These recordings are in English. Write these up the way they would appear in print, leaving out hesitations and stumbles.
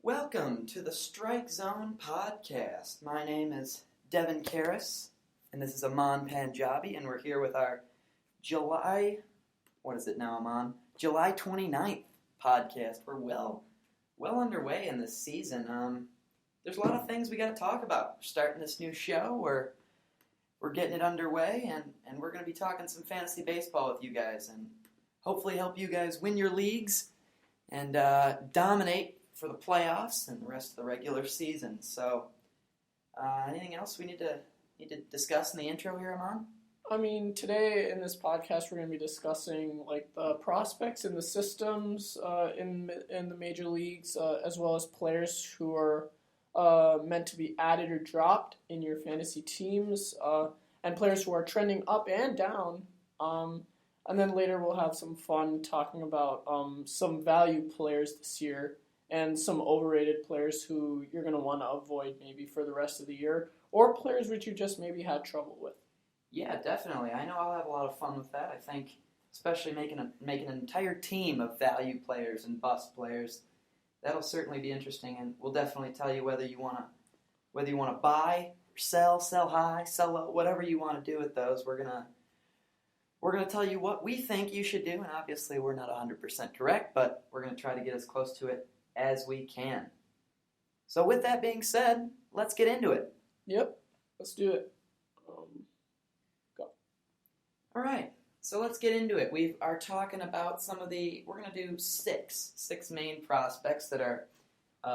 Welcome to the Strike Zone podcast. My name is Devin Karras, and this is Aman Panjabi, and we're here with our July 29th podcast. We're well underway in this season. There's a lot of things we got to talk about. We're starting this new show. We're getting it underway, and we're going to be talking some fantasy baseball with you guys, and hopefully help you guys win your leagues and dominate for the playoffs and the rest of the regular season. So, anything else we need to discuss in the intro here, Aman? I mean, today in this podcast, we're going to be discussing like the prospects and the systems in the major leagues, as well as players who are meant to be added or dropped in your fantasy teams, and players who are trending up and down. And then later we'll have some fun talking about some value players this year and some overrated players who you're going to want to avoid maybe for the rest of the year, or players which you just maybe had trouble with. Yeah, definitely. I know I'll have a lot of fun with that. I think especially making an entire team of value players and bust players, that'll certainly be interesting, and we'll definitely tell you whether you want to buy, sell high, sell low, whatever you want to do with those. We're gonna tell you what we think you should do, and obviously we're not 100% correct, but we're gonna try to get as close to it as we can. So with that being said, let's get into it. Yep, let's do it. Go. All right, so let's get into it. We are talking about we're going to do six main prospects that are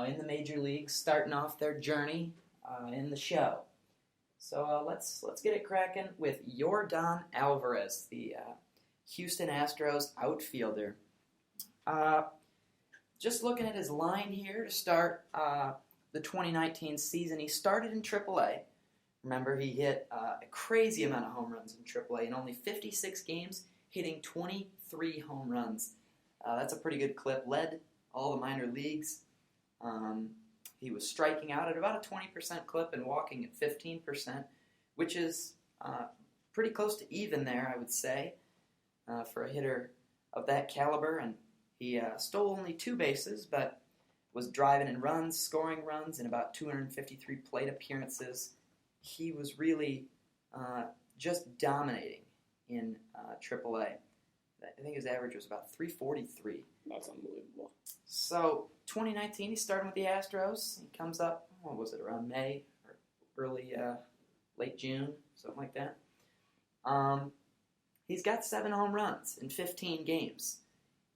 in the major leagues, starting off their journey in the show. So let's get it cracking with Yordan Alvarez, the Houston Astros outfielder. Just looking at his line here to start the 2019 season, he started in AAA. Remember, he hit a crazy amount of home runs in AAA. In only 56 games, hitting 23 home runs. That's a pretty good clip. Led all the minor leagues. He was striking out at about a 20% clip and walking at 15%, which is pretty close to even there, I would say, for a hitter of that caliber. And he stole only 2 bases, but was driving in runs, scoring runs in about 253 plate appearances. He was really just dominating in AAA. I think his average was about 343. That's unbelievable. So 2019, he's starting with the Astros. He comes up, around May or early, late June, something like that. He's got 7 home runs in 15 games.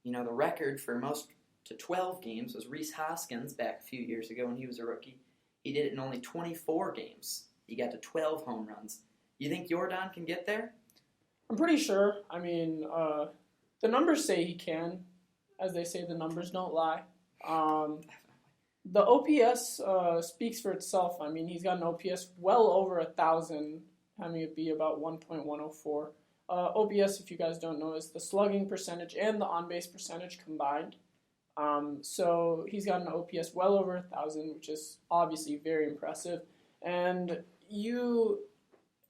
You know, the record for most to 12 games was Rhys Hoskins back a few years ago when he was a rookie. He did it in only 24 games. He got to 12 home runs. You think Yordan can get there? I'm pretty sure. I mean, the numbers say he can. As they say, the numbers don't lie. The OPS speaks for itself. I mean, he's got an OPS well over 1,000, having it be about 1.104. OPS, if you guys don't know, is the slugging percentage and the on-base percentage combined. So he's got an OPS well over 1,000, which is obviously very impressive. And you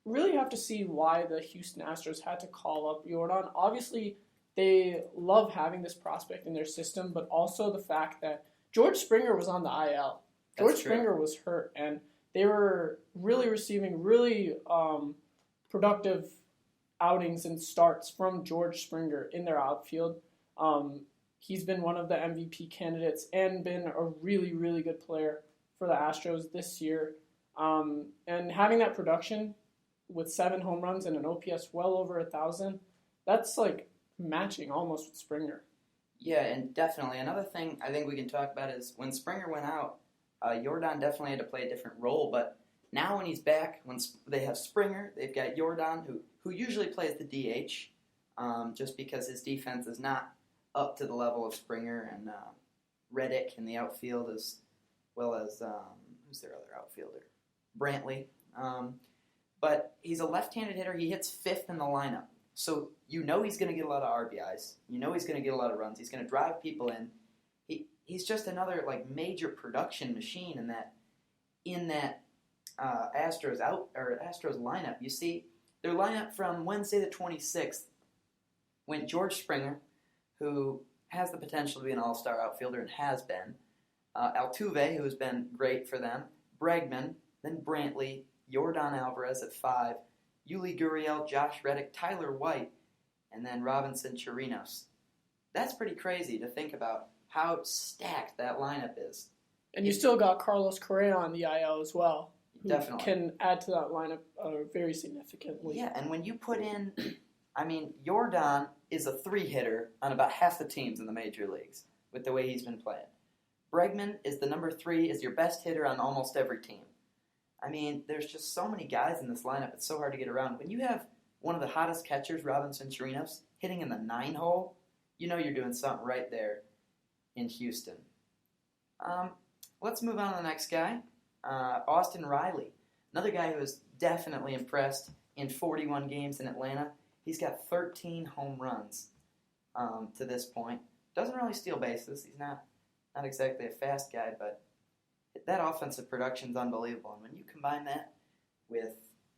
really have to see why the Houston Astros had to call up Yordan. Obviously, they love having this prospect in their system, but also the fact that George Springer was on the IL. George Springer was hurt, and they were really receiving really productive outings and starts from George Springer in their outfield. He's been one of the MVP candidates and been a really, really good player for the Astros this year. And having that production with 7 home runs and an OPS well over 1,000, that's like matching almost with Springer. Yeah, and definitely. Another thing I think we can talk about is when Springer went out, Yordan definitely had to play a different role, but now when he's back, when they have Springer, they've got Yordan, who usually plays the DH, just because his defense is not up to the level of Springer and Reddick in the outfield, as well as, who's their other outfielder? Brantley. But he's a left-handed hitter. He hits 5th in the lineup. So you know he's going to get a lot of RBIs. You know he's going to get a lot of runs. He's going to drive people in. He's just another major production machine in that Astros lineup. You see, their lineup from Wednesday the 26th went George Springer, who has the potential to be an all-star outfielder and has been. Altuve, who has been great for them, Bregman, then Brantley, Yordan Alvarez at 5, Yuli Gurriel, Josh Reddick, Tyler White, and then Robinson Chirinos. That's pretty crazy to think about how stacked that lineup is. And you still got Carlos Correa on the IL as well, who Definitely can add to that lineup very significantly. Yeah, and when you put in, Yordan is a 3-hitter on about half the teams in the major leagues with the way he's been playing. Bregman is the number 3, is your best hitter on almost every team. There's just so many guys in this lineup, it's so hard to get around. When you have one of the hottest catchers, Robinson Chirinos, hitting in the 9-hole, you know you're doing something right there in Houston. Let's move on to the next guy, Austin Riley. Another guy who has definitely impressed in 41 games in Atlanta. He's got 13 home runs to this point. Doesn't really steal bases. He's not exactly a fast guy, but that offensive production's unbelievable. And when you combine that with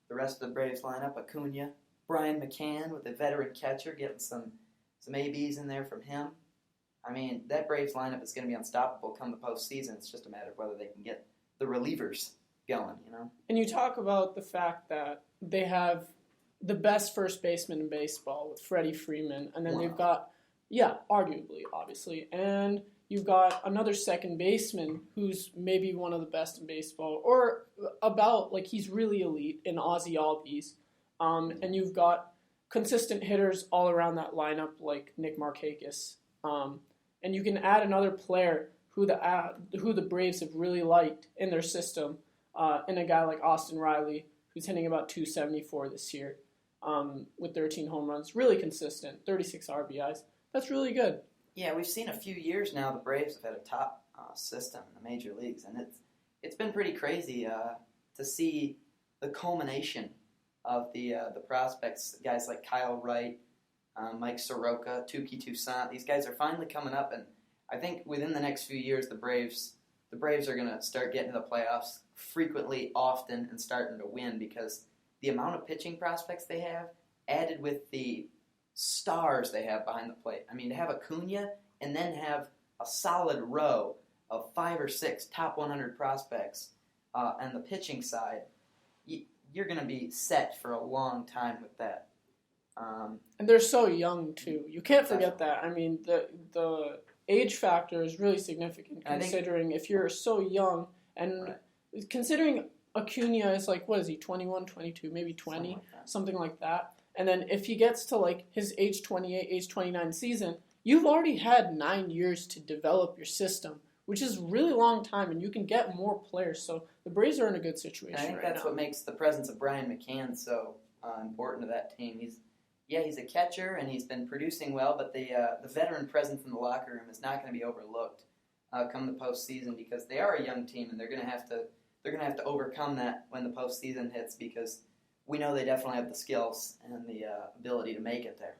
the rest of the Braves lineup, Acuna, Brian McCann with a veteran catcher, getting some ABs in there from him. That Braves lineup is going to be unstoppable come the postseason. It's just a matter of whether they can get the relievers going, And you talk about the fact that they have the best first baseman in baseball with Freddie Freeman, and then they've got, arguably, obviously, and you've got another second baseman who's maybe one of the best in baseball, or about, he's really elite in Ozzie Albies. And you've got consistent hitters all around that lineup like Nick Markakis. And you can add another player who the Braves have really liked in their system, in a guy like Austin Riley, who's hitting about 274 this year, with 13 home runs. Really consistent, 36 RBIs. That's really good. Yeah, we've seen a few years now the Braves have had a top system in the major leagues, and it's been pretty crazy to see the culmination of the prospects, guys like Kyle Wright, Mike Soroka, Touki Toussaint. These guys are finally coming up, and I think within the next few years, the Braves are going to start getting to the playoffs frequently, often, and starting to win because the amount of pitching prospects they have, added with the stars they have behind the plate. To have Acuna and then have a solid row of 5 or 6 top 100 prospects on the pitching side, you're going to be set for a long time with that. And they're so young, too. You can't forget that. The age factor is really significant considering if you're so young and considering Acuna is 21, 22, maybe 20, something like that. And then if he gets to his age 28, age 29 season, you've already had 9 years to develop your system, which is a really long time, and you can get more players. So the Braves are in a good situation right now. I think that's what makes the presence of Brian McCann so important to that team. He's a catcher, and he's been producing well, but the veteran presence in the locker room is not going to be overlooked come the postseason because they are a young team, and they're going to have to overcome that when the postseason hits because we know they definitely have the skills and the ability to make it there.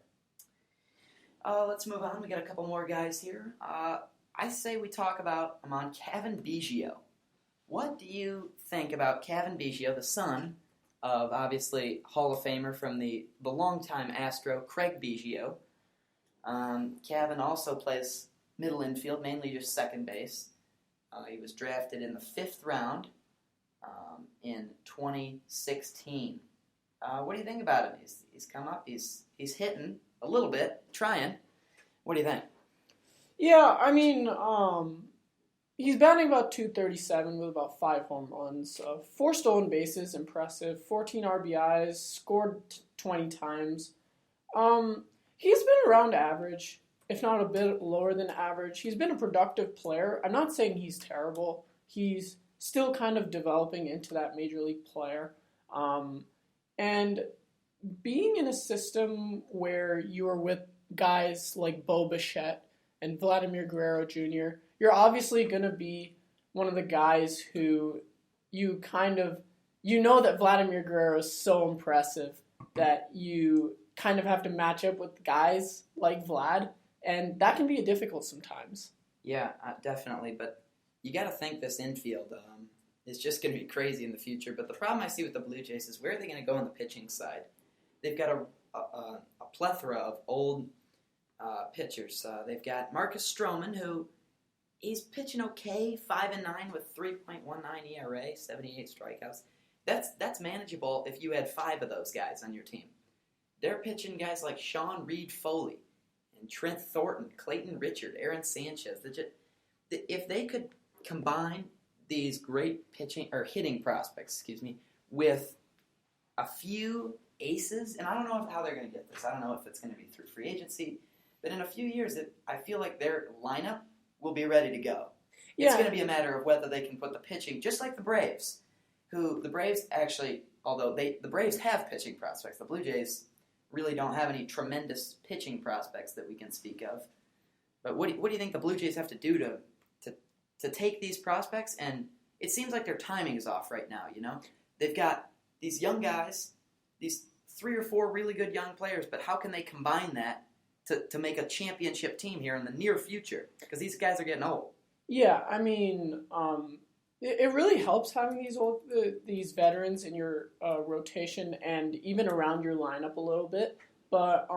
Let's move on. We got a couple more guys here. I say we talk about Cavan Biggio. What do you think about Cavan Biggio, the son of, obviously, Hall of Famer from the longtime Astro, Craig Biggio? Cavan also plays middle infield, mainly just second base. He was drafted in the 5th round in 2016. What do you think about him? He's come up. He's hitting a little bit, trying. What do you think? Yeah, he's batting about 237 with about 5 home runs. 4 stolen bases, impressive. 14 RBIs, scored 20 times. He's been around average, if not a bit lower than average. He's been a productive player. I'm not saying he's terrible. He's still kind of developing into that major league player. And being in a system where you are with guys like Bo Bichette and Vladimir Guerrero Jr., you're obviously going to be one of the guys who you know that Vladimir Guerrero is so impressive that you kind of have to match up with guys like Vlad, and that can be difficult sometimes. Yeah, definitely, but you got to think this infield is just going to be crazy in the future. But the problem I see with the Blue Jays is where are they going to go on the pitching side? They've got a plethora of old pitchers. They've got Marcus Stroman, who he's pitching okay, 5-9 with 3.19 ERA, 78 strikeouts. That's manageable if you had 5 of those guys on your team. They're pitching guys like Sean Reed Foley and Trent Thornton, Clayton Richard, Aaron Sanchez. If they could combine these great pitching or hitting prospects, with a few aces, and I don't know how they're going to get this. I don't know if it's going to be through free agency, but in a few years, I feel like their lineup will be ready to go. Yeah. It's going to be a matter of whether they can put the pitching, just like the Braves, the Braves actually, although the Braves have pitching prospects, the Blue Jays really don't have any tremendous pitching prospects that we can speak of. But what do you think the Blue Jays have to do to take these prospects? And it seems like their timing is off right now, They've got these young guys, these 3 or 4 really good young players, but how can they combine that to make a championship team here in the near future? Because these guys are getting old. Yeah, I mean, it really helps having these veterans in your rotation and even around your lineup a little bit. But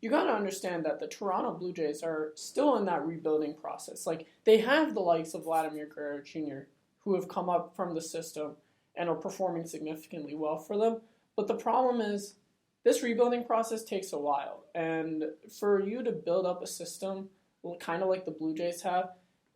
you got to understand that the Toronto Blue Jays are still in that rebuilding process. Like, they have the likes of Vladimir Guerrero Jr., who have come up from the system and are performing significantly well for them. But the problem is, this rebuilding process takes a while. And for you to build up a system, kind of like the Blue Jays have,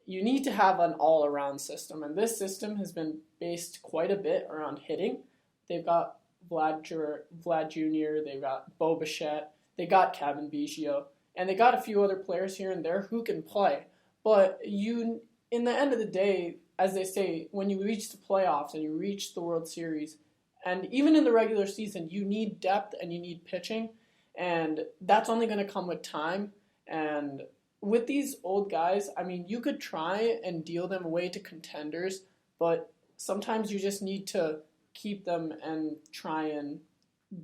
you need to have an all-around system. And this system has been based quite a bit around hitting. They've got Vlad Jr., they've got Bo Bichette, they got Kevin Biggio, and they got a few other players here and there who can play. But in the end of the day, as they say, when you reach the playoffs and you reach the World Series, and even in the regular season, you need depth and you need pitching, and that's only going to come with time. And with these old guys, I mean, you could try and deal them away to contenders, but sometimes you just need to keep them and try and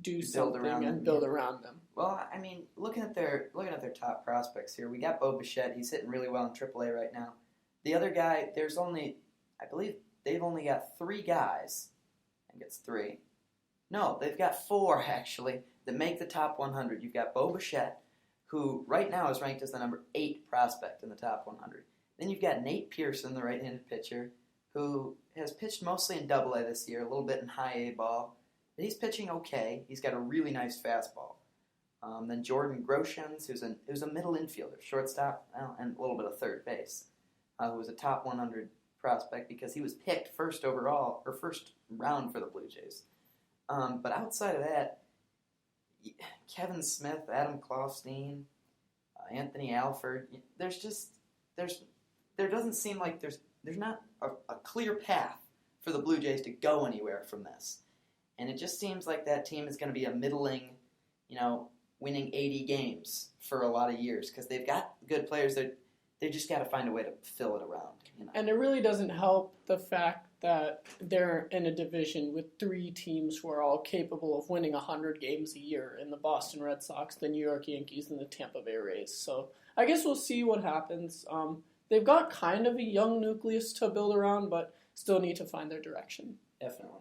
do something and build around them. Well, I mean, looking at their top prospects here, we got Bo Bichette. He's hitting really well in AAA right now. The other guy, I believe they've only got 3 guys. I think it's 3. No, they've got 4 actually that make the top 100. You've got Bo Bichette, who right now is ranked as the number 8 prospect in the top 100. Then you've got Nate Pearson, the right-handed pitcher, who has pitched mostly in AA this year, a little bit in high A ball. But he's pitching okay. He's got a really nice fastball. Then Jordan Groshans, who's a middle infielder, shortstop, and a little bit of third base, who was a top 100 prospect because he was picked first round for the Blue Jays. But outside of that, Kevin Smith, Adam Klostein, Anthony Alford, there doesn't seem like there's not a clear path for the Blue Jays to go anywhere from this. And it just seems like that team is going to be a middling, winning 80 games for a lot of years because they've got good players. They just got to find a way to fill it around. And it really doesn't help the fact that they're in a division with 3 teams who are all capable of winning 100 games a year in the Boston Red Sox, the New York Yankees, and the Tampa Bay Rays. So I guess we'll see what happens. They've got kind of a young nucleus to build around, but still need to find their direction. Definitely.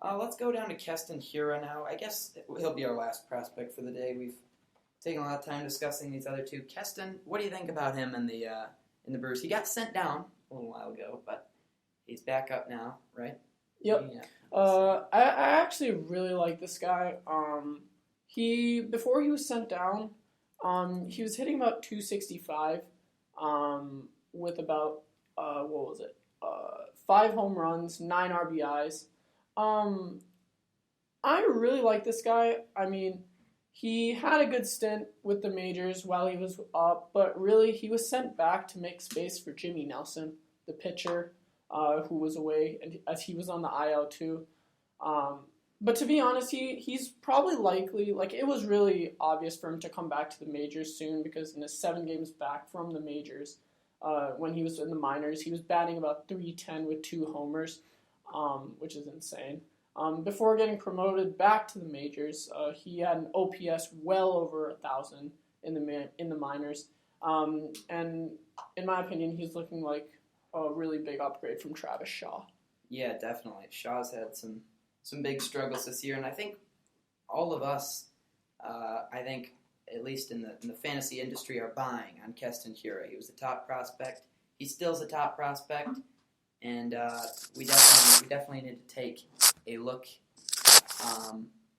Let's go down to Keston Hiura now. I guess he'll be our last prospect for the day. We've taken a lot of time discussing these other 2. Keston, what do you think about him in the Brewers? He got sent down a little while ago, but he's back up now, right? Yep. I actually really like this guy. Before he was sent down, he was hitting about 265 with about 5 home runs, 9 RBIs. I really like this guy. I mean, he had a good stint with the majors while he was up, but really he was sent back to make space for Jimmy Nelson, the pitcher, who was away, and as he was on the IL too. But to be honest, he's probably likely, it was really obvious for him to come back to the majors soon because in his 7 games back from the majors, when he was in the minors, he was batting about .310 with 2 homers, which is insane. Before getting promoted back to the majors, he had an OPS well over 1,000 in the minors. And in my opinion, he's looking like a really big upgrade from Travis Shaw. Yeah, definitely. Shaw's had some big struggles this year, and I think all of us, at least in the fantasy industry, are buying on Keston Hiura. He was the top prospect. he still's a top prospect, and we definitely need to take a look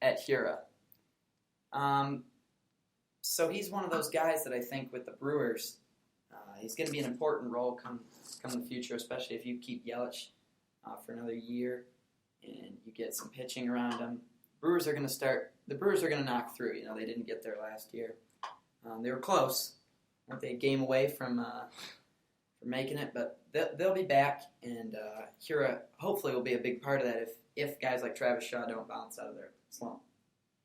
at Hura. So he's one of those guys that I think with the Brewers, he's going to be an important role come the future, especially if you keep Yelich for another year and you get some pitching around him. The Brewers are going to knock through. They didn't get there last year. They were close. Weren't they a game away from making it? But they'll be back, and Hura hopefully will be a big part of that if guys like Travis Shaw don't bounce out of their slump.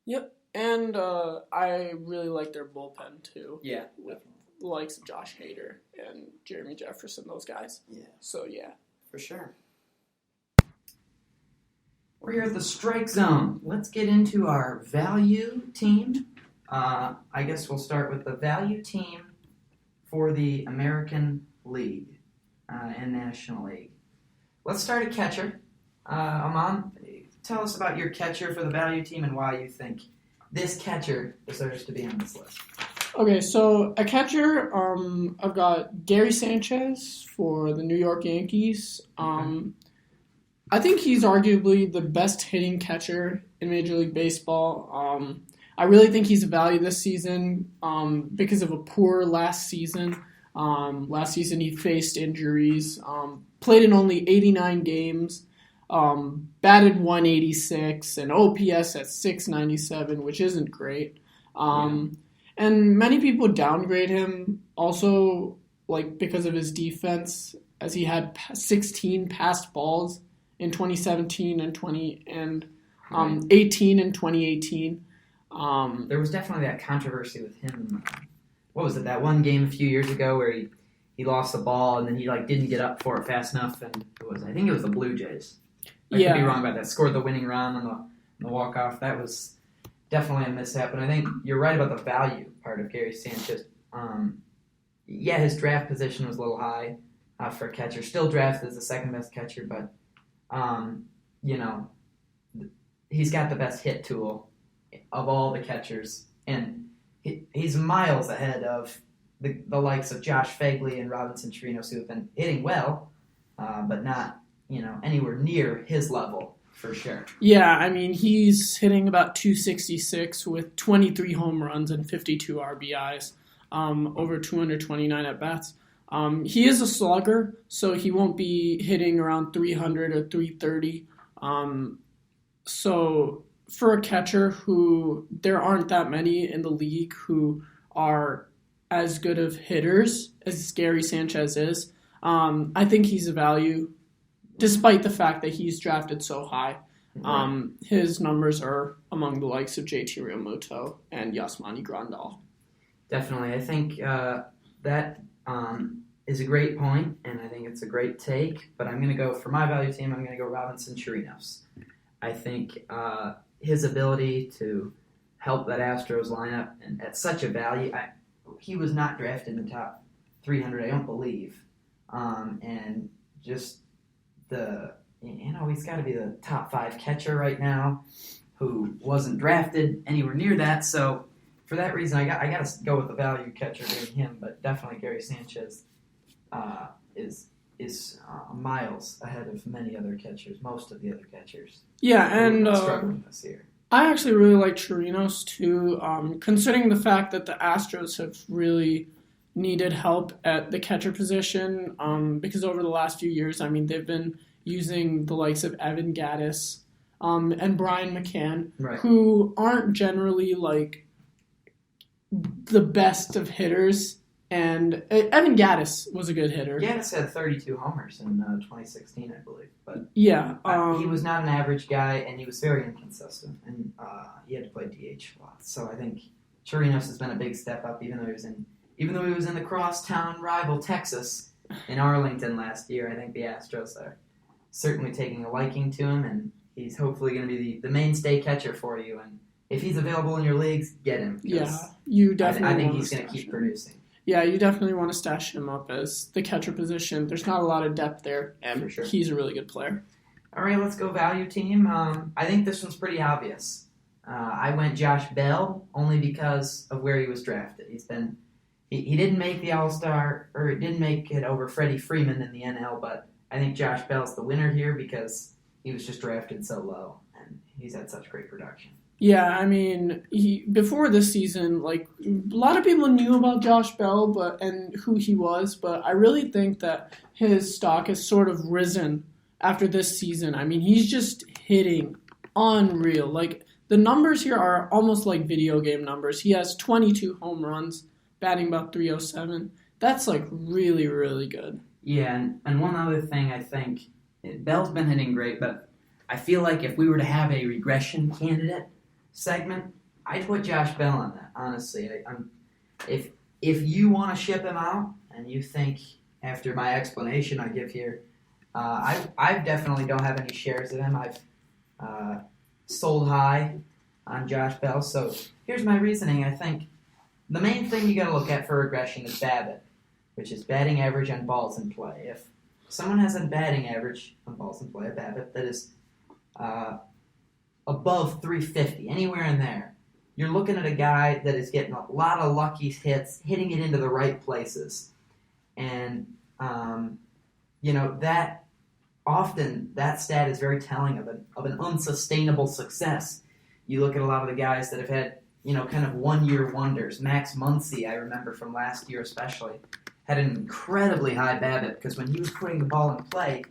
Yep, and I really like their bullpen too. Yeah, with the likes of Josh Hader and Jeremy Jefferson, those guys. Yeah. So yeah, for sure. We're here at the strike zone. Let's get into our value team. I guess we'll start with the value team for the American League and National League. Let's start at catcher. Aman, tell us about your catcher for the value team and why you think this catcher deserves to be on this list. Okay, so a catcher, I've got Gary Sanchez for the New York Yankees. I think he's arguably the best hitting catcher in Major League Baseball. I really think he's a value this season because of a poor last season. Last season he faced injuries, played in only 89 games, batted 186, and OPS at 697, which isn't great. And many people downgrade him also because of his defense, as he had 16 passed balls in 2017 and 18 in 2018. There was definitely that controversy with him. What was it? That one game a few years ago where he lost the ball and then he didn't get up for it fast enough, and I think it was the Blue Jays. I could be wrong about that. Scored the winning run on the walk off. That was definitely a mishap. And I think you're right about the value part of Gary Sanchez. His draft position was a little high for a catcher. Still drafted as the second best catcher, but he's got the best hit tool of all the catchers, and he's miles ahead of the likes of Josh Phegley and Robinson Chirinos, who have been hitting well, but not anywhere near his level for sure. Yeah, I mean he's hitting about 266 with 23 home runs and 52 RBIs, over 229 at bats. He is a slugger, so he won't be hitting around 300 or 330. So for a catcher who there aren't that many in the league who are as good of hitters as Gary Sanchez is, I think he's a value, despite the fact that he's drafted so high. His numbers are among the likes of JT Realmuto and Yasmani Grandal. Definitely. I think that is a great point, and I think it's a great take, but I'm going to go, for my value team, I'm going to go Robinson Chirinos. I think his ability to help that Astros lineup, and at such a value, he was not drafted in the top 300, I don't believe, and just he's got to be the top 5 catcher right now who wasn't drafted anywhere near that, so for that reason, I got to go with the value catcher being him, but definitely Gary Sanchez is miles ahead of many other catchers, most of the other catchers. Yeah, and struggling this year. I actually really like Chirinos too, considering the fact that the Astros have really needed help at the catcher position, because over the last few years, I mean, they've been using the likes of Evan Gattis and Brian McCann, right, who aren't generally the best of hitters. And Evan Gattis was a good hitter. Gattis had 32 homers in 2016, I believe. But yeah, he was not an average guy, and he was very inconsistent, and he had to play DH a lot. So I think Chirinos has been a big step up, even though he was in the crosstown rival Texas in Arlington last year. I think the Astros are certainly taking a liking to him, and he's hopefully going to be the mainstay catcher for you. And if he's available in your leagues, get him. Yeah, you definitely. I think he's going to keep producing. Yeah, you definitely want to stash him up as the catcher position. There's not a lot of depth there, and sure, he's a really good player. All right, let's go value team. I think this one's pretty obvious. I went Josh Bell only because of where he was drafted. he didn't make the All-Star, or he didn't make it over Freddie Freeman in the NL, but I think Josh Bell's the winner here because he was just drafted so low, and he's had such great production. Yeah, I mean, before this season, like a lot of people knew about Josh Bell, and who he was, but I really think that his stock has sort of risen after this season. I mean, he's just hitting unreal. Like the numbers here are almost like video game numbers. He has 22 home runs, batting about 307. That's like really, really good. Yeah, and one other thing, I think Bell's been hitting great, but I feel like if we were to have a regression candidate segment, I'd put Josh Bell on that. Honestly, if you want to ship him out, and you think after my explanation I give here, I definitely don't have any shares of him. I've sold high on Josh Bell. So here's my reasoning. I think the main thing you got to look at for regression is BABIP, which is batting average on balls in play. If someone has a batting average on balls in play, a BABIP that is above 350, anywhere in there, you're looking at a guy that is getting a lot of lucky hits, hitting it into the right places. And, that often that stat is very telling of an unsustainable success. You look at a lot of the guys that have had, kind of one-year wonders. Max Muncy, I remember from last year especially, had an incredibly high BABIP because when he was putting the ball in play,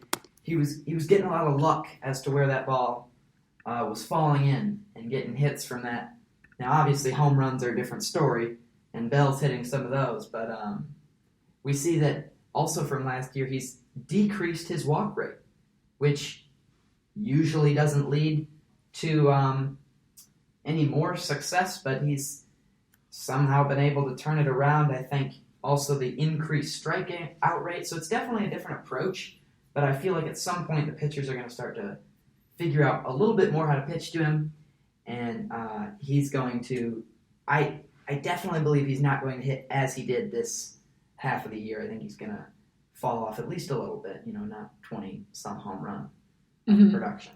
he was getting a lot of luck as to where that ball was falling in and getting hits from that. Now, obviously, home runs are a different story, and Bell's hitting some of those, but we see that also from last year, he's decreased his walk rate, which usually doesn't lead to any more success, but he's somehow been able to turn it around. I think also the increased strikeout rate, so it's definitely a different approach, but I feel like at some point the pitchers are going to start to figure out a little bit more how to pitch to him, and he's going to, I definitely believe he's not going to hit as he did this half of the year. I think he's going to fall off at least a little bit, not 20-some home run production.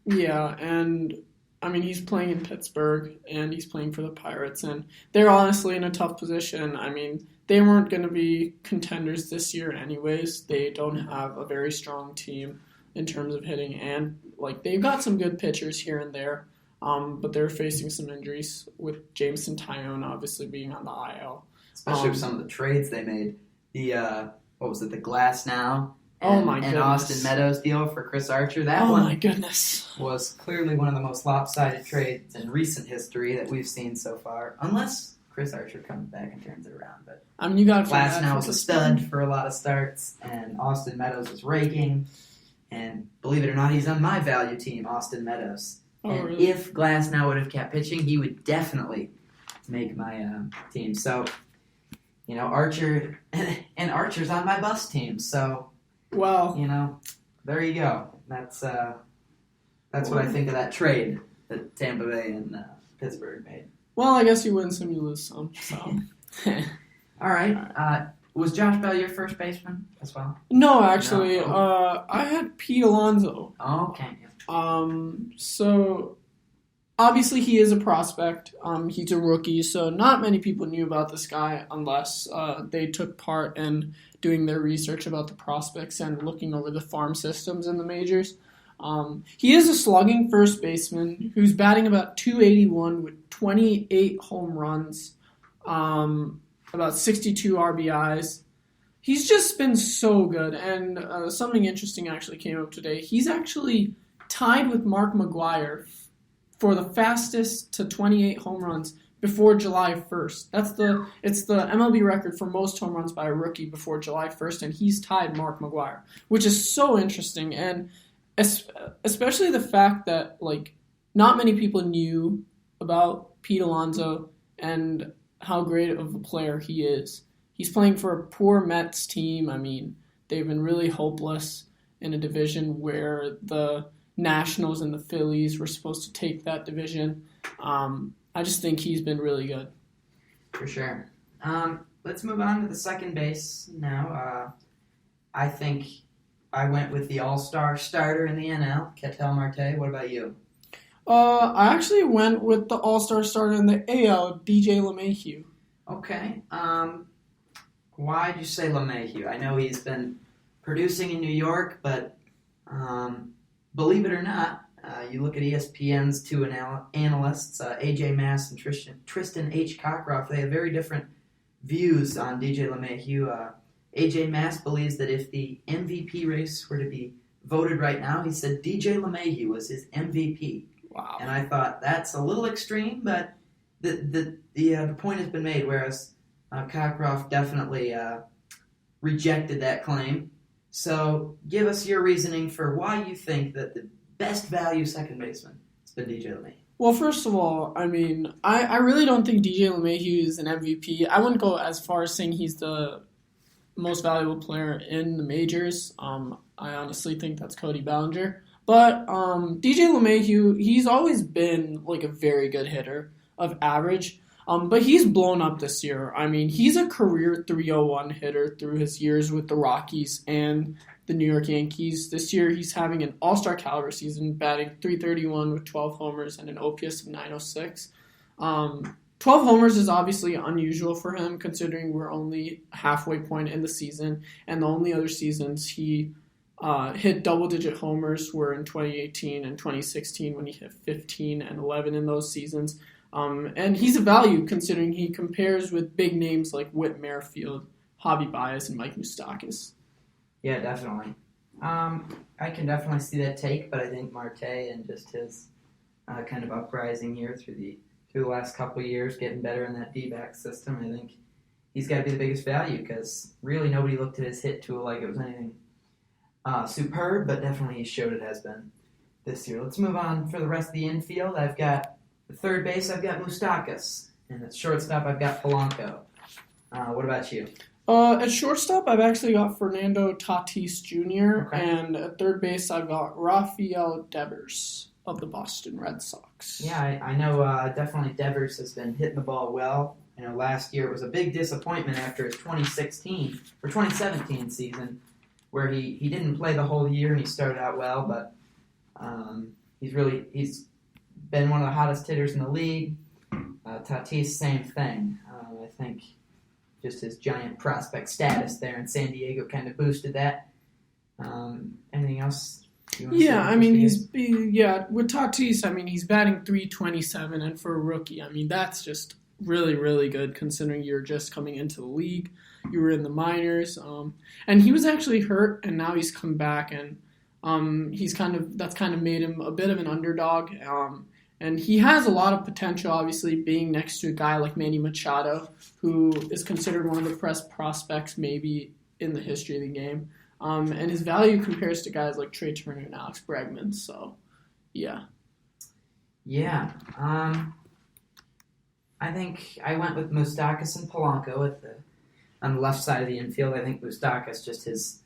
Yeah, and I mean, he's playing in Pittsburgh, and he's playing for the Pirates, and they're honestly in a tough position. I mean, they weren't going to be contenders this year anyways. They don't have a very strong team in terms of hitting, and they've got some good pitchers here and there, but they're facing some injuries with Jameson Taillon obviously being on the IL. Especially with some of the trades they made. The the Glass Now and Austin Meadows deal for Chris Archer. That one, my goodness, was clearly one of the most lopsided trades in recent history that we've seen so far, unless Chris Archer comes back and turns it around. But I mean, you got Glass Now was a stud for a lot of starts, and Austin Meadows was raking. And believe it or not, he's on my value team, Austin Meadows. And really? If Glass Now would have kept pitching, he would definitely make my team. So, Archer, and Archer's on my bus team. So, well, there you go. That's what I think of that trade that Tampa Bay and Pittsburgh made. Well, I guess you win some, you lose some. So, all right. Was Josh Bell your first baseman as well? No, actually, I had Pete Alonso. Oh, okay. So obviously he is a prospect. He's a rookie, so not many people knew about this guy unless they took part in doing their research about the prospects and looking over the farm systems in the majors. He is a slugging first baseman who's batting about .281 with 28 home runs, about 62 RBIs. He's just been so good, and something interesting actually came up today. He's actually tied with Mark McGwire for the fastest to 28 home runs before July 1st. It's the MLB record for most home runs by a rookie before July 1st, and he's tied Mark McGwire, which is so interesting, and especially the fact that not many people knew about Pete Alonso and how great of a player he is. He's playing for a poor Mets team. I mean, they've been really hopeless in a division where the Nationals and the Phillies were supposed to take that division. I just think he's been really good. For sure. Let's move on to the second base now. I think I went with the all-star starter in the NL, Ketel Marte. What about you? I actually went with the all-star starter in the AL, DJ LeMahieu. Okay. Why'd you say LeMahieu? I know he's been producing in New York, but believe it or not, you look at ESPN's two analysts, AJ Mass and Tristan H. Cockcroft. They have very different views on DJ LeMahieu. AJ Mass believes that if the MVP race were to be voted right now, he said DJ LeMahieu was his MVP. Wow. And I thought that's a little extreme, but the point has been made. Whereas Cockcroft definitely rejected that claim. So give us your reasoning for why you think that the best value second baseman has been DJ LeMahieu. Well, first of all, I mean, I really don't think DJ LeMahieu is an MVP. I wouldn't go as far as saying he's the most valuable player in the majors. I honestly think that's Cody Bellinger. But DJ LeMahieu, he's always been like a very good hitter of average. But he's blown up this year. I mean, he's a career .301 hitter through his years with the Rockies and the New York Yankees. This year, he's having an all-star caliber season, batting .331 with 12 homers and an OPS of .906. 12 homers is obviously unusual for him, considering we're only halfway point in the season, and the only other seasons he hit double-digit homers were in 2018 and 2016 when he hit 15 and 11 in those seasons. And he's a value considering he compares with big names like Whit Merrifield, Javi Baez, and Mike Moustakas. Yeah, definitely. I can definitely see that take, but I think Marte and just his kind of uprising here through the last couple of years, getting better in that D-back system, I think he's got to be the biggest value because really nobody looked at his hit tool like it was anything superb, but definitely he showed it has been this year. Let's move on for the rest of the infield. I've got the third base, I've got Moustakas, and at shortstop, I've got Polanco. What about you? At shortstop, I've actually got Fernando Tatis Jr., Okay. and at third base, I've got Rafael Devers of the Boston Red Sox. Yeah, I know definitely Devers has been hitting the ball well. You know, last year it was a big disappointment after his 2017 season where he didn't play the whole year and he started out well, but he's been one of the hottest hitters in the league. Tatis, same thing. I think just his giant prospect status there in San Diego kind of boosted that. Anything else? Yeah, I mean, with Tatis, I mean, he's batting .327, and for a rookie, I mean, that's just really, really good considering you're just coming into the league. You were in the minors, and he was actually hurt, and now he's come back, and that's kind of made him a bit of an underdog. And he has a lot of potential, obviously, being next to a guy like Manny Machado, who is considered one of the best prospects maybe in the history of the game. And his value compares to guys like Trey Turner and Alex Bregman. So, yeah. Yeah. I think I went with Moustakas and Polanco on the left side of the infield. I think Moustakas, just his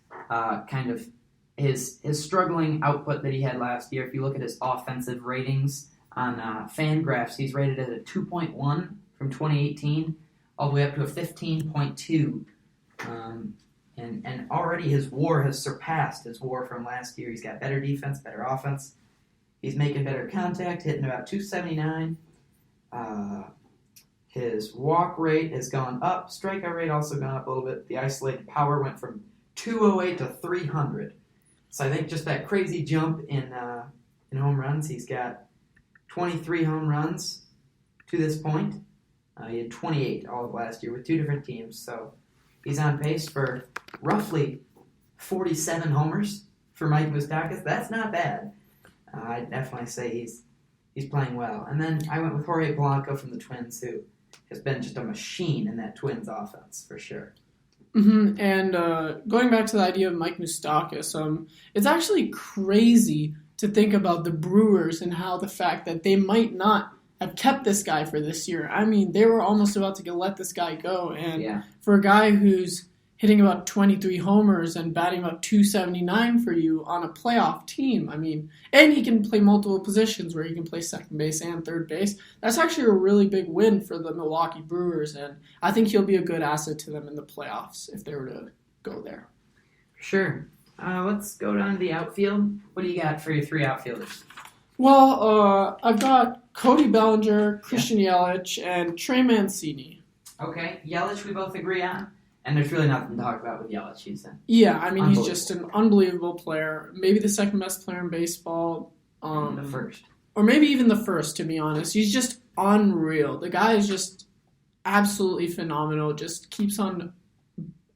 his struggling output that he had last year. If you look at his offensive ratings on Fangraphs, he's rated at a 2.1 from 2018 all the way up to a 15.2. And already his WAR has surpassed his WAR from last year. He's got better defense, better offense. He's making better contact, hitting about 279. His walk rate has gone up. Strikeout rate also gone up a little bit. The isolated power went from 208 to 300. So I think just that crazy jump in home runs. He's got 23 home runs to this point. He had 28 all of last year with two different teams. So he's on pace for roughly 47 homers for Mike Moustakas. That's not bad. I'd definitely say he's playing well. And then I went with Jorge Polanco from the Twins, who has been just a machine in that Twins offense for sure. Mm-hmm. And going back to the idea of Mike Moustakas, it's actually crazy to think about the Brewers and how the fact that they might not have kept this guy for this year. I mean, they were almost about to let this guy go. And for a guy who's hitting about 23 homers and batting about 279 for you on a playoff team, I mean, and he can play multiple positions where he can play second base and third base. That's actually a really big win for the Milwaukee Brewers, and I think he'll be a good asset to them in the playoffs if they were to go there. Sure. Let's go down to the outfield. What do you got for your three outfielders? Well, I've got Cody Bellinger, Christian Yelich, and Trey Mancini. Okay, Yelich we both agree on. And there's really nothing to talk about with Yelich. He's in. Yeah, I mean, he's just an unbelievable player. Maybe the second best player in baseball. The first. Or maybe even the first, to be honest. He's just unreal. The guy is just absolutely phenomenal. Just keeps on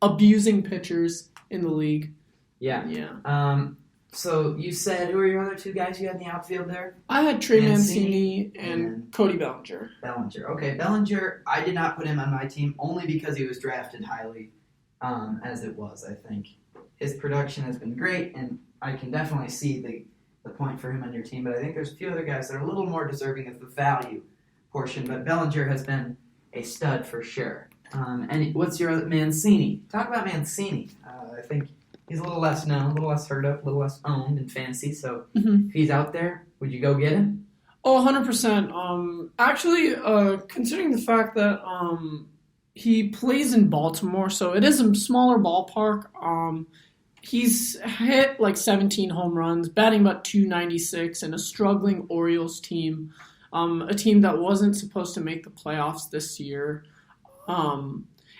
abusing pitchers in the league. Yeah. Yeah. So you said, who are your other two guys you had in the outfield there? I had Trey Mancini and Cody Bellinger. Okay, Bellinger, I did not put him on my team only because he was drafted highly, as it was, I think. His production has been great, and I can definitely see the point for him on your team, but I think there's a few other guys that are a little more deserving of the value portion, but Bellinger has been a stud for sure. And what's your other, Mancini? Talk about Mancini. I think he's a little less known, a little less heard of, a little less owned in fantasy. So if he's out there, would you go get him? Oh, 100%. Actually, considering the fact that he plays in Baltimore, so it is a smaller ballpark. He's hit like 17 home runs, batting about 296, and a struggling Orioles team, a team that wasn't supposed to make the playoffs this year.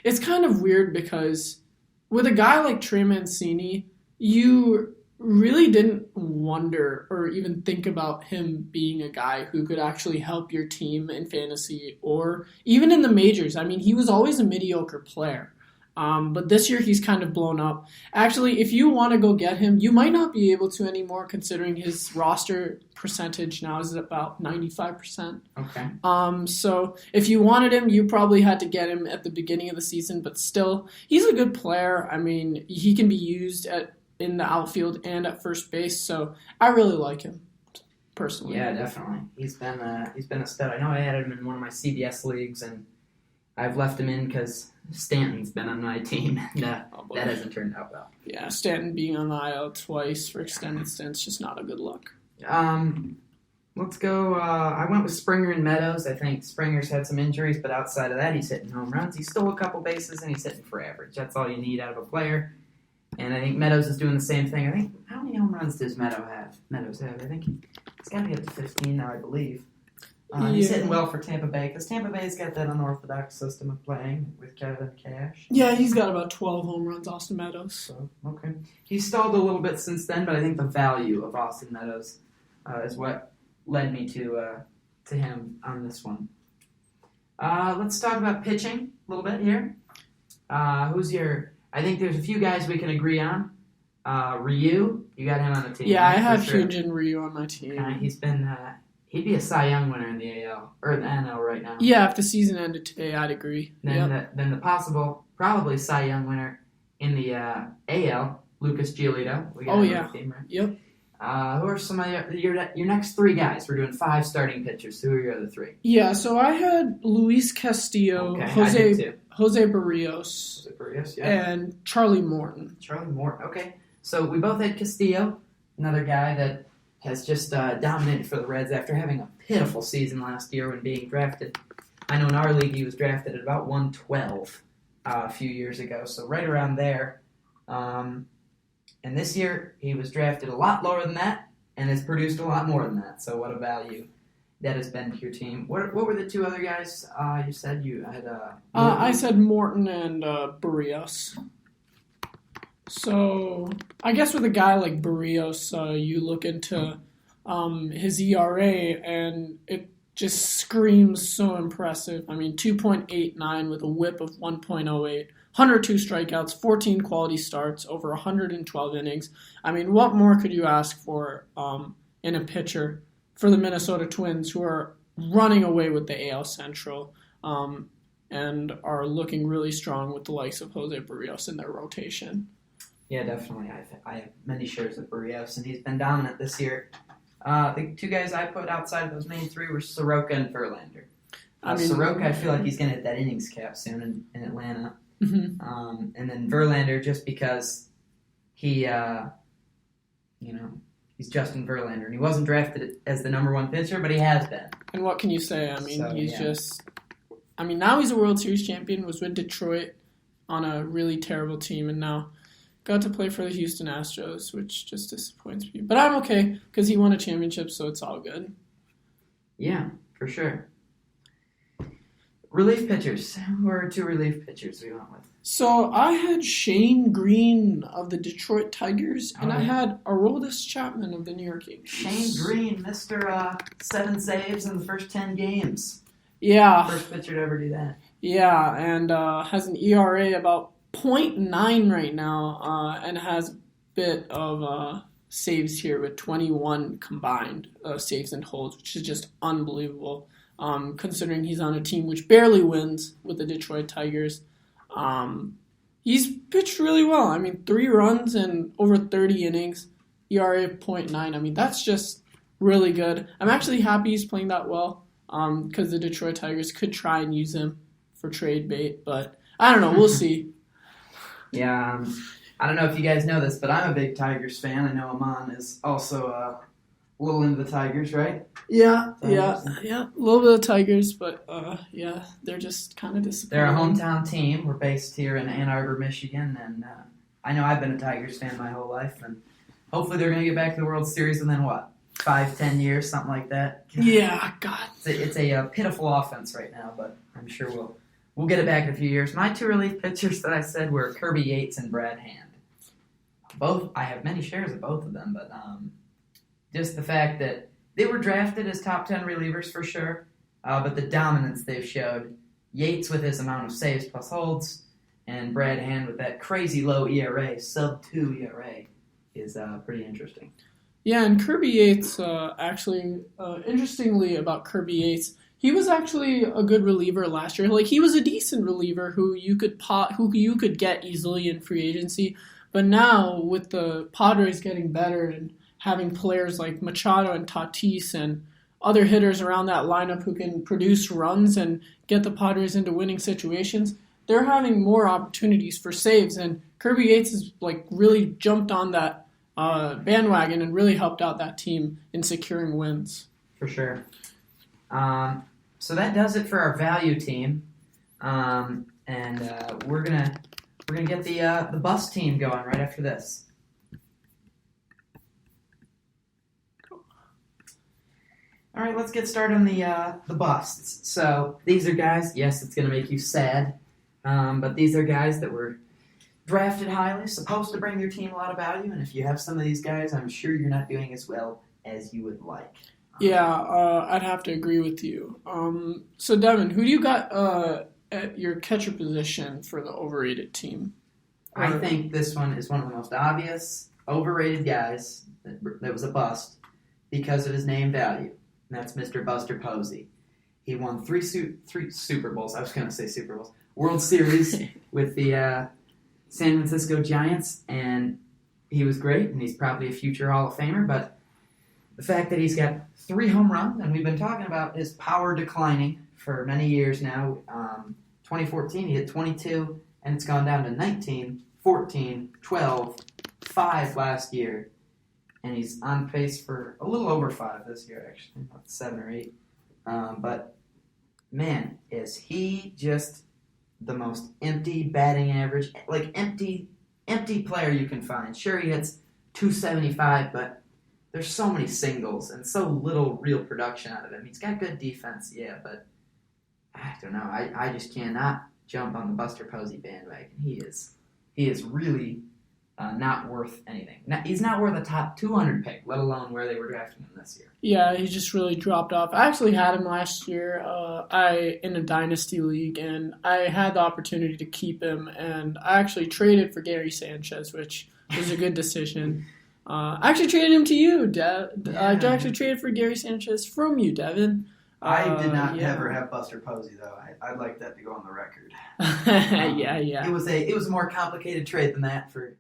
It's kind of weird because with a guy like Trey Mancini, you really didn't wonder or even think about him being a guy who could actually help your team in fantasy or even in the majors. I mean, he was always a mediocre player. But this year he's kind of blown up. Actually, if you want to go get him, you might not be able to anymore considering his roster percentage now is about 95%. Okay. So if you wanted him, you probably had to get him at the beginning of the season, but still, he's a good player. I mean, he can be used in the outfield and at first base, so I really like him personally. Yeah, definitely. He's been a stud. I know I added him in one of my CBS leagues, and I've left him in because Stanton's been on my team, and that hasn't turned out well. Yeah, Stanton being on the IL twice for extended stints, just not a good look. Let's go. I went with Springer and Meadows. I think Springer's had some injuries, but outside of that, he's hitting home runs. He stole a couple bases, and he's hitting for average. That's all you need out of a player. And I think Meadows is doing the same thing. I think, how many home runs does Meadows have? I think he's got to be up to 15 now, I believe. He's hitting well for Tampa Bay because Tampa Bay's got that unorthodox system of playing with Kevin Cash. Yeah, he's got about 12 home runs, Austin Meadows. So, okay. He's stalled a little bit since then, but I think the value of Austin Meadows is what led me to him on this one. Let's talk about pitching a little bit here. I think there's a few guys we can agree on. Ryu, you got him on the team. Yeah, I have Hyunjin Ryu on my team. He's been... he'd be a Cy Young winner in the AL, or the NL right now. Yeah, if the season ended today, I'd agree. Then the possible, probably Cy Young winner in the AL, Lucas Giolito. We got him on the team, right? Yep. Who are some of your next three guys? We're doing 5 starting pitchers. Who are your other 3? Yeah, so I had Luis Castillo, Jose Barrios, and Charlie Morton. Okay. So we both had Castillo, another guy that has just dominated for the Reds after having a pitiful season last year when being drafted. I know in our league he was drafted at about 112 a few years ago, so right around there. And this year he was drafted a lot lower than that and has produced a lot more than that. So what a value that has been to your team. What were the 2 other guys you said you had? I said Morton and Barrios. So I guess with a guy like Barrios, you look into his ERA and it just screams so impressive. I mean, 2.89 with a whip of 1.08, 102 strikeouts, 14 quality starts, over 112 innings. I mean, what more could you ask for in a pitcher for the Minnesota Twins, who are running away with the AL Central and are looking really strong with the likes of Jose Barrios in their rotation? Yeah, definitely. I have many shares of Barrios, and he's been dominant this year. The 2 guys I put outside of those main 3 were Soroka and Verlander. Soroka, I feel like he's going to hit that innings cap soon in Atlanta. Mm-hmm. And then Verlander, just because he's Justin Verlander, and he wasn't drafted as the number 1 pitcher, but he has been. And what can you say? I mean, now he's a World Series champion, was with Detroit on a really terrible team, and now got to play for the Houston Astros, which just disappoints me. But I'm okay, because he won a championship, so it's all good. Yeah, for sure. Relief pitchers. Who are 2 relief pitchers we went with? So I had Shane Green of the Detroit Tigers, and I had Aroldis Chapman of the New York Yankees. Shane Green, Mr. 7 saves in the first 10 games. Yeah. First pitcher to ever do that. Yeah, and has an ERA about .9 right now, and has a bit of saves here with 21 combined saves and holds, which is just unbelievable, considering he's on a team which barely wins with the Detroit Tigers. He's pitched really well. I mean, 3 runs and over 30 innings, ERA of .9. I mean, that's just really good. I'm actually happy he's playing that well, because the Detroit Tigers could try and use him for trade bait, but I don't know. We'll see. Yeah, I don't know if you guys know this, but I'm a big Tigers fan. I know Aman is also a little into the Tigers, right? Yeah. A little bit of Tigers, but yeah, they're just kind of disappointing. They're a hometown team. We're based here in Ann Arbor, Michigan, and I know I've been a Tigers fan my whole life, and hopefully they're going to get back to the World Series within, 5-10 years, something like that. Yeah, God. It's a pitiful offense right now, but I'm sure we'll get it back in a few years. My 2 relief pitchers that I said were Kirby Yates and Brad Hand. Both, I have many shares of both of them, but just the fact that they were drafted as top 10 relievers for sure, but the dominance they've showed, Yates with his amount of saves plus holds, and Brad Hand with that crazy low ERA, sub-2 ERA, is pretty interesting. Yeah, and Kirby Yates, interestingly about Kirby Yates, he was actually a good reliever last year. Like, he was a decent reliever who you could get easily in free agency. But now, with the Padres getting better and having players like Machado and Tatis and other hitters around that lineup who can produce runs and get the Padres into winning situations, they're having more opportunities for saves. And Kirby Yates has really jumped on that bandwagon and really helped out that team in securing wins. For sure. So that does it for our value team, and we're gonna get the bust team going right after this. Cool. All right, let's get started on the busts. So these are guys. Yes, it's gonna make you sad, but these are guys that were drafted highly, supposed to bring your team a lot of value, and if you have some of these guys, I'm sure you're not doing as well as you would like. Yeah, I'd have to agree with you. So, Devin, who do you got at your catcher position for the overrated team? I think this one is one of the most obvious overrated guys that was a bust because of his name value, and that's Mr. Buster Posey. He won three Super Bowls. I was going to say Super Bowls. World Series with the San Francisco Giants, and he was great, and he's probably a future Hall of Famer, but the fact that he's got 3 home runs, and we've been talking about his power declining for many years now. 2014, he hit 22, and it's gone down to 19, 14, 12, 5 last year, and he's on pace for a little over 5 this year, actually, about 7 or 8. But, man, is he just the most empty batting average, empty player you can find. Sure, he hits 275, but there's so many singles and so little real production out of him. He's got good defense, yeah, but I don't know. I just cannot jump on the Buster Posey bandwagon. He is really not worth anything. He's not worth a top 200 pick, let alone where they were drafting him this year. Yeah, he just really dropped off. I actually had him last year in a dynasty league, and I had the opportunity to keep him, and I actually traded for Gary Sanchez, which was a good decision. I actually traded him to you, Dev. I actually traded for Gary Sanchez from you, Devin. I did not ever have Buster Posey, though. I'd like that to go on the record. Yeah. It was a more complicated trade than that for